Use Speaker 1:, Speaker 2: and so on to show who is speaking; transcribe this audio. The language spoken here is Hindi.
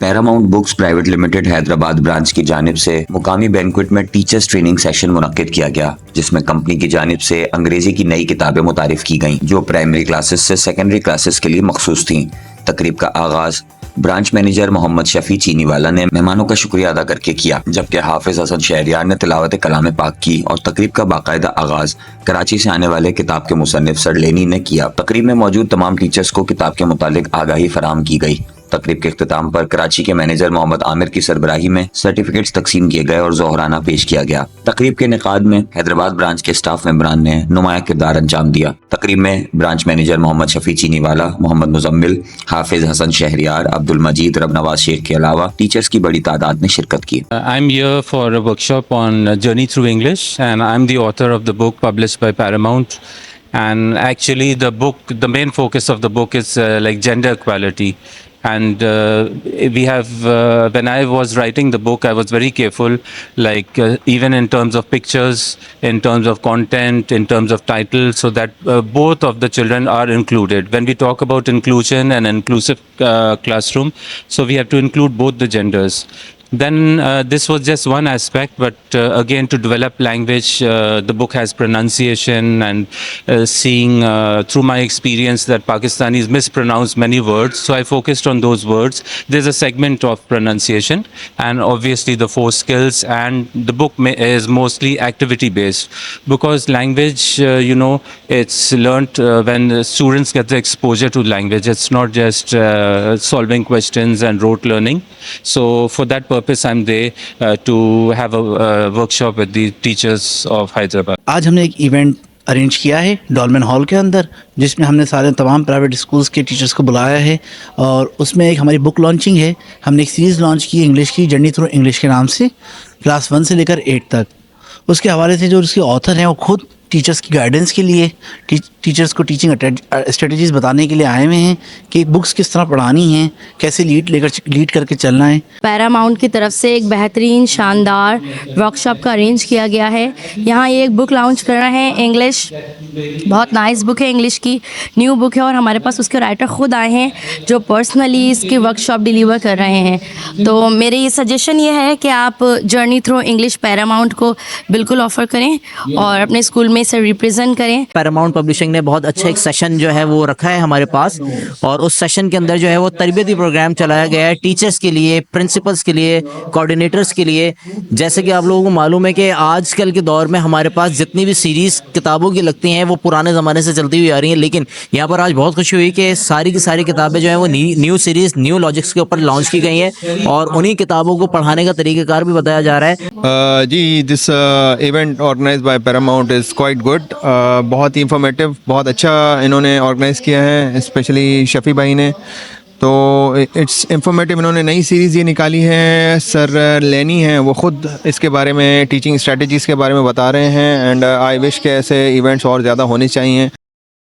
Speaker 1: Paramount books private limited Hyderabad branch की जानिब से मुकामी बैंक्वेट में टीचर्स ट्रेनिंग सेशन मुनक्किद किया गया, जिसमें कंपनी की जानिब से अंग्रेजी की नई किताबें मुतारिफ की गईं, जो प्राइमरी क्लासेस से सेकेंडरी क्लासेस के लिए मखसूस थीं। तकरीब का आगाज ब्रांच मैनेजर मोहम्मद शफी चीनीवाला ने मेहमानों का शुक्रिया अदा करके किया, जबकि हाफिज हसन शहरियार ने तिलावत कलाम पाक की और तकरीब का बाकायदा आगाज कराची से आने वाले किताब के मुसन्निफ सर लेनी ने किया। तकरीब में मौजूद तमाम टीचर्स को किताब के मुतालिक आगाही फराहम की गई। तकरीब के इख्तिताम पर कराची के मैनेजर मोहम्मद आमिर की सरबराही में सर्टिफिकेट्स तकसीम किए गए और जोहराना पेश किया गया। तकरीब के इनेकाद में हैदराबाद ब्रांच के स्टाफ मेंबरान ने नुमाया किरदार अंजाम दिया। तकरीब में ब्रांच मैनेजर मोहम्मद शफी चीनीवाला, मोहम्मद मुजम्मिल, हाफिज हसन शहरियार, अब्दुल मजीद, रबनवाज शेख के अलावा टीचर्स की बड़ी तादाद ने शिरकत की।
Speaker 2: I'm here for a workshop on Journey Through English, and I'm the author of the book published by Paramount. And actually, the main focus of the book is like gender equality. And we have, when I was writing the book, I was very careful, like even in terms of pictures, in terms of content, in terms of title, so that both of the children are included. When we talk about inclusion and inclusive classroom, so we have to include both the genders. Then this was just one aspect, but again, to develop language, the book has pronunciation, and seeing through my experience that Pakistanis mispronounce many words, so I focused on those words. There's a segment of pronunciation, and obviously the 4 skills, and the book is mostly activity based, because language, it's learnt when students get the exposure to language. It's not just solving questions and rote learning. So for that purpose, I'm there to have a workshop with the teachers of Hyderabad.
Speaker 3: आज हमने एक इवेंट अरेंज किया है डॉल्मेन हॉल के अंदर, जिसमें हमने सारे तमाम प्राइवेट स्कूल्स के टीचर्स को बुलाया है, और उसमें एक हमारी बुक लॉन्चिंग है। हमने एक सीरीज़ लॉन्च की इंग्लिश की, जर्नी थ्रू इंग्लिश के नाम से, क्लास 1 से लेकर 8 तक। उसके हवाले से जो उसके ऑथर हैं वो खुद टीचर्स की गाइडेंस के लिए, टीचर्स को टीचिंग स्ट्रेटजीज़ बताने के लिए आए हुए हैं कि बुक्स किस तरह पढ़ानी हैं, कैसे लीड करके चलना है।
Speaker 4: पैरामाउंट की तरफ से एक बेहतरीन शानदार वर्कशॉप का अरेंज किया गया है। यहाँ ये एक बुक लॉन्च कर रहे हैं, इंग्लिश, बहुत नाइस बुक है, इंग्लिश की न्यू बुक है, और हमारे पास उसके राइटर ख़ुद आए हैं जो पर्सनली इसकी वर्कशॉप डिलीवर कर रहे हैं। तो मेरी सजेशन ये है कि आप जर्नी थ्रू इंग्लिश पैरामाउंट को बिल्कुल ऑफ़र करें और अपने स्कूल में इसे रिप्रेजेंट करें।
Speaker 5: पैरामाउंट पब्लिशिंग ने बहुत अच्छा एक सेशन जो है वो रखा है हमारे पास, और उस सेशन के अंदर जो है वो तरबियती प्रोग्राम चलाया गया है टीचर्स के लिए, प्रिंसिपल्स के लिए, कोऑर्डिनेटर्स के लिए। जैसे कि आप लोगों को मालूम है कि आजकल के दौर में हमारे पास जितनी भी सीरीज़ किताबों की लगती हैं वो पुराने ज़माने से चलती हुई आ रही हैं, लेकिन यहाँ पर आज बहुत खुशी हुई कि सारी की सारी किताबें जो हैं वो न्यू सीरीज़, न्यू लॉजिक्स के ऊपर लॉन्च की गई हैं, और उन्हीं किताबों को पढ़ाने का तरीक़ाकार भी बताया जा रहा है।
Speaker 6: जी, this event organized by Paramount is quite good. बहुत ही इंफॉर्मेटिव, बहुत अच्छा इन्होंने ऑर्गेनाइज़ किया है, स्पेशली शफ़ी भाई ने। तो इट्स इंफॉर्मेटिव। इन्होंने नई सीरीज़ ये निकाली है, सर लेनी है, वो ख़ुद इसके बारे में, टीचिंग स्ट्रेटजीज़ के बारे में बता रहे हैं। एंड आई विश के ऐसे इवेंट्स और ज़्यादा होने चाहिए।